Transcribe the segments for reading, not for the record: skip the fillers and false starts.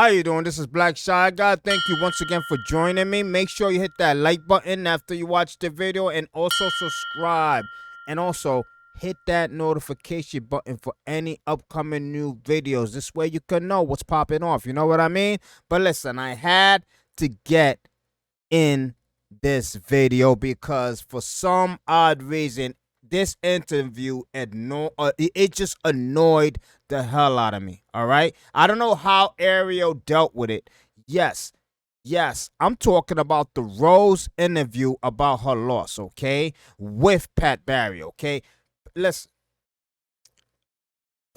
How you doing? This is Black Shy Guy. Thank you once again for joining me. Make sure you hit that like button after you watch the video and also subscribe. And also hit that notification button for any upcoming new videos. This way you can know what's popping off. You know what I mean? But listen, I had to get in this video because for some odd reason, this interview it just annoyed the hell out of me. All right, I don't know how Ariel dealt with it. Yes, I'm talking about the Rose interview about her loss. Okay, with Pat Barry. Okay, listen,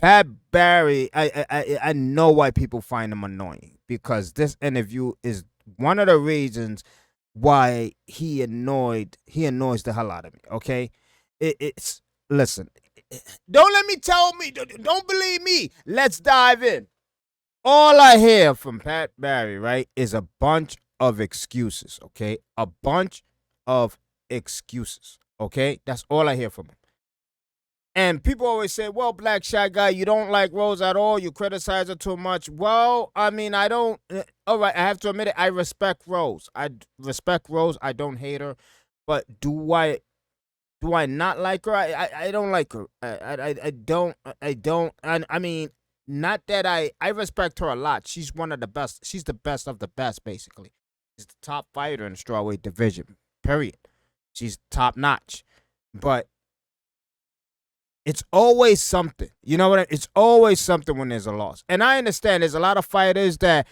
Pat Barry. I know why people find him annoying because this interview is one of the reasons why he annoys the hell out of me. Okay. It's listen. Don't let me don't believe me. Let's dive in. All I hear from Pat Barry, right, is a bunch of excuses. Okay, a bunch of excuses. Okay, that's all I hear from him. And people always say, "Well, Black Shy Guy, you don't like Rose at all. You criticize her too much." Well, I mean, I don't. All right, I have to admit it. I respect Rose. I respect Rose. I don't hate her, but do I not like her? I don't like her. I don't. I mean, not that I respect her a lot. She's one of the best. She's the best of the best, basically. She's the top fighter in the strawweight division, period. She's top notch. But it's always something. You know what? It's always something when there's a loss. And I understand there's a lot of fighters that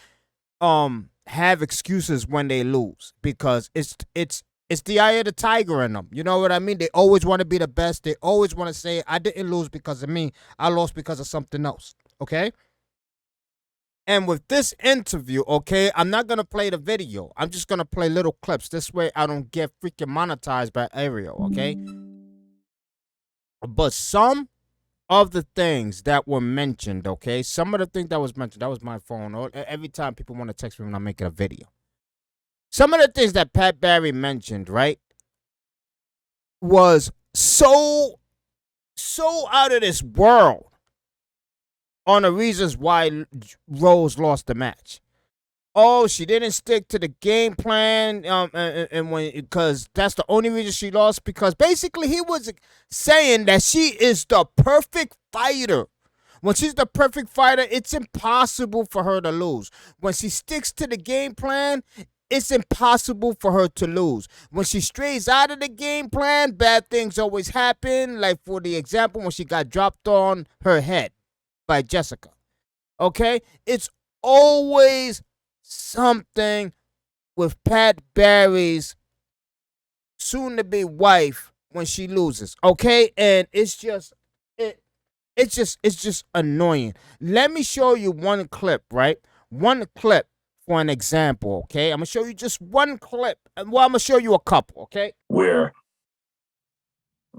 have excuses when they lose because it's the eye of the tiger in them. You know what I mean? They always want to be the best. They always want to say, I didn't lose because of me. I lost because of something else. Okay? And with this interview, okay, I'm not going to play the video. I'm just going to play little clips. This way I don't get freaking monetized by Ariel, okay? But some of the things that were mentioned, okay? Some of the things that was mentioned, that was my phone. Every time people want to text me when I'm making a video. Some of the things that Pat Barry mentioned, right, was so out of this world on the reasons why Rose lost the match. Oh, she didn't stick to the game plan, and because that's the only reason she lost. Because basically, he was saying that she is the perfect fighter. When she's the perfect fighter, it's impossible for her to lose. When she sticks to the game plan, it's impossible for her to lose. When she strays out of the game plan, bad things always happen. Like, for the example, when she got dropped on her head by Jessica. Okay? It's always something with Pat Barry's soon-to-be wife when she loses. Okay? And it's just annoying. Let me show you one clip, right? One clip. For an example, okay? I'm going to show you just one clip. Well, I'm going to show you a couple, okay? Where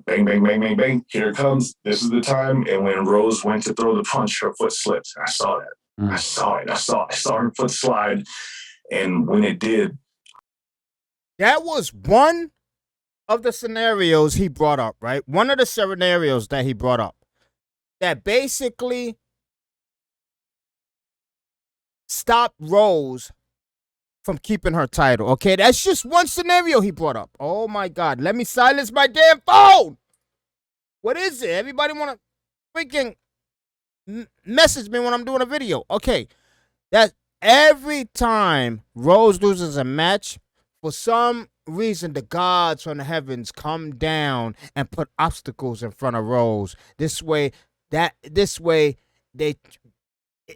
bang, bang, bang, bang, bang, here it comes. This is the time. And when Rose went to throw the punch, her foot slipped. I saw that. I saw it. I saw her foot slide. And when it did. That was one of the scenarios he brought up, right? One of the scenarios that he brought up. That basically stop Rose from keeping her title. Okay, that's just one scenario he brought up. Oh my God, let me silence my damn phone. What is it? Everybody want to freaking message me when I'm doing a video. Okay, that every time Rose loses a match, for some reason the gods from the heavens come down and put obstacles in front of Rose. This way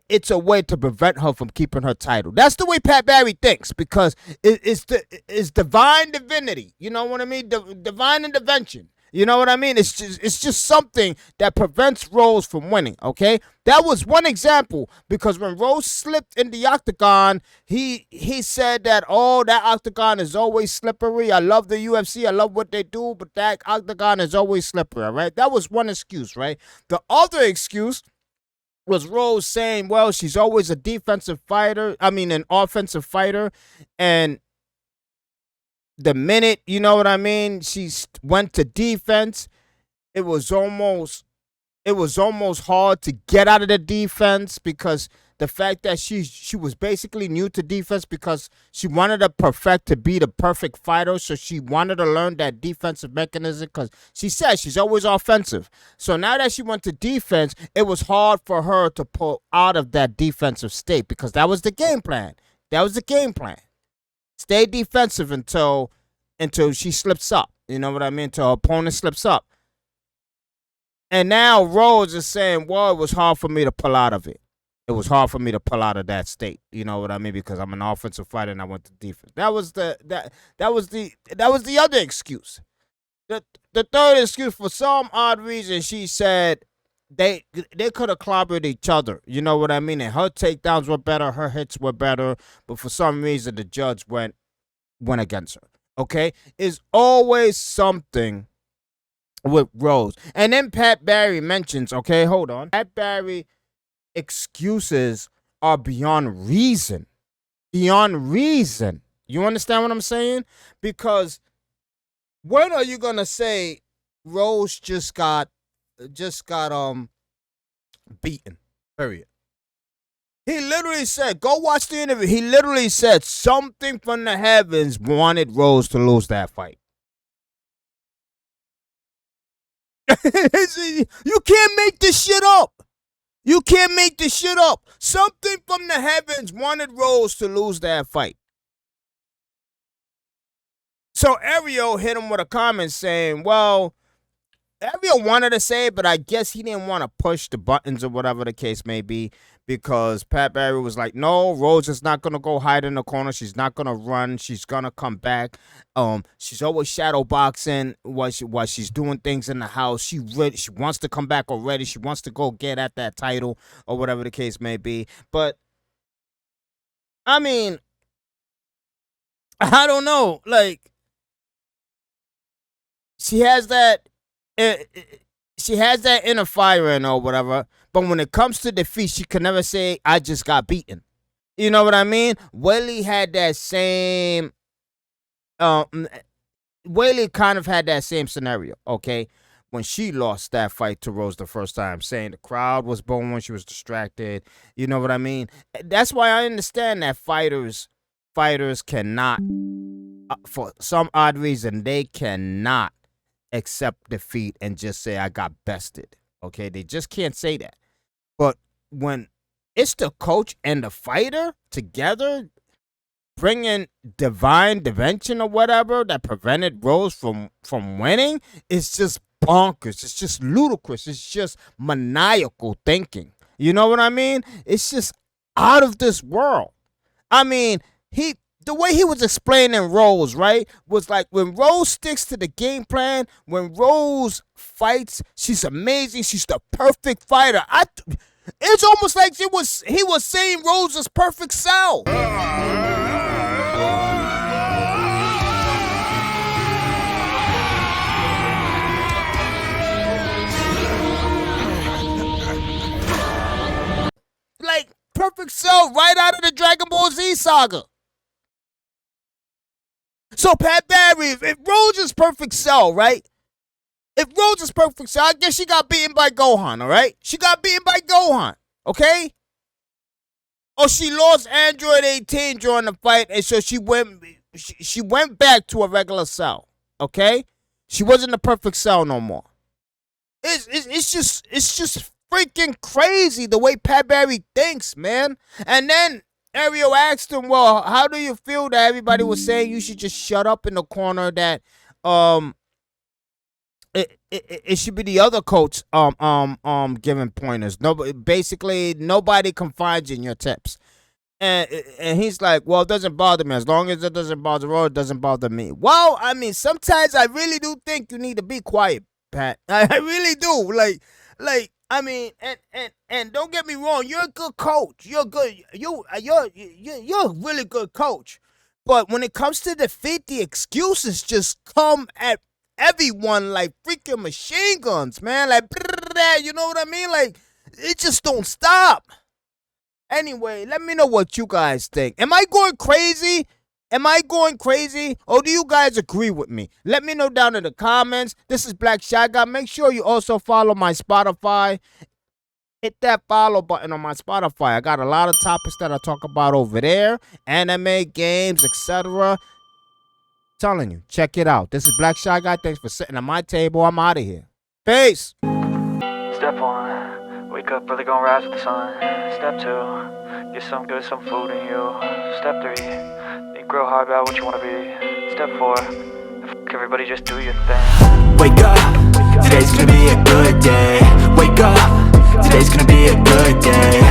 it's a way to prevent her from keeping her title. That's the way Pat Barry thinks because it's divine divinity. You know what I mean? Divine intervention. You know what I mean? It's just something that prevents Rose from winning, okay? That was one example because when Rose slipped in the octagon, he said that, oh, that octagon is always slippery. I love the UFC. I love what they do, but that octagon is always slippery, right? That was one excuse, right? The other excuse was Rose saying, well, she's always a defensive fighter. I mean, an offensive fighter. And the minute, you know what I mean, she went to defense, it was almost hard to get out of the defense because the fact that she was basically new to defense because she wanted to be the perfect fighter, so she wanted to learn that defensive mechanism because she said she's always offensive. So now that she went to defense, it was hard for her to pull out of that defensive state because that was the game plan. That was the game plan. Stay defensive until she slips up. You know what I mean? Until her opponent slips up. And now Rose is saying, well, it was hard for me to pull out of it. It was hard for me to pull out of that state. You know what I mean? Because I'm an offensive fighter and I went to defense. That was the other excuse. The third excuse, for some odd reason, she said they could have clobbered each other. You know what I mean? And her takedowns were better, her hits were better, but for some reason the judge went against her. Okay? It's always something with Rose. And then Pat Barry mentions, okay, hold on. Pat Barry excuses are beyond reason. Beyond reason. You understand what I'm saying? Because when are you gonna say Rose just got beaten? Period. He literally said, go watch the interview. He literally said something from the heavens wanted Rose to lose that fight. You can't make this shit up. You can't make this shit up. Something from the heavens wanted Rose to lose that fight. So Ariel hit him with a comment saying, well, Ariel wanted to say it, but I guess he didn't want to push the buttons or whatever the case may be, because Pat Barry was like, no, Rose is not going to go hide in the corner. She's not going to run. She's going to come back. She's always shadow boxing while she's doing things in the house. She wants to come back already. She wants to go get at that title or whatever the case may be. But, I mean, I don't know. Like, she has that inner fire in her or whatever, but when it comes to defeat, she can never say, I just got beaten. You know what I mean? Whaley had that same, Whaley kind of had that same scenario, okay? When she lost that fight to Rose the first time, saying the crowd was booing when she was distracted. You know what I mean? That's why I understand that fighters cannot, for some odd reason, they cannot accept defeat and just say I got bested. Okay, they just can't say that. But when it's the coach and the fighter together bringing divine intervention or whatever that prevented Rose from winning, it's just bonkers. It's just ludicrous. It's just maniacal thinking. You know what I mean? It's just out of this world. I mean, the way he was explaining Rose, right, was like when Rose sticks to the game plan, when Rose fights, she's amazing. She's the perfect fighter. It's almost like he was saying Rose's perfect self. Like perfect self right out of the Dragon Ball Z saga. So Pat Barry, if Rose is perfect cell, right? If Rose is perfect cell, I guess she got beaten by Gohan, all right? She got beaten by Gohan, okay? Or she lost Android 18 during the fight, and so she went back to a regular cell, okay? She wasn't a perfect cell no more. It's just freaking crazy the way Pat Barry thinks, man. And then Ariel asked him, well, how do you feel that everybody was saying you should just shut up in the corner, that it should be the other coach giving pointers. Nobody confides in your tips. And he's like, well, it doesn't bother me. As long as it doesn't bother Roy, it doesn't bother me. Well, I mean, sometimes I really do think you need to be quiet, Pat. I really do. Like, I mean, and don't get me wrong, you're a good coach. You're good. You're a really good coach. But when it comes to defeat, the excuses just come at everyone like freaking machine guns, man. Like, you know what I mean? Like, it just don't stop. Anyway, let me know what you guys think. Am I going crazy? Or do you guys agree with me? Let me know down in the comments. This is Black Shotgun. Make sure you also follow my Spotify hit that follow button on my Spotify. I got a lot of topics that I talk about over there, anime, games, etc. Telling you, check it out. This is Black Shy Guy. Thanks for sitting at my table. I'm out of here. Peace. Step 1, wake up early, gonna rise with the sun. Step 2, get some good, some food in you. Step 3, think real hard about what you wanna be. Step 4, everybody just do your thing. Wake up, today's gonna be a good day. Wake up, today's gonna be a good day.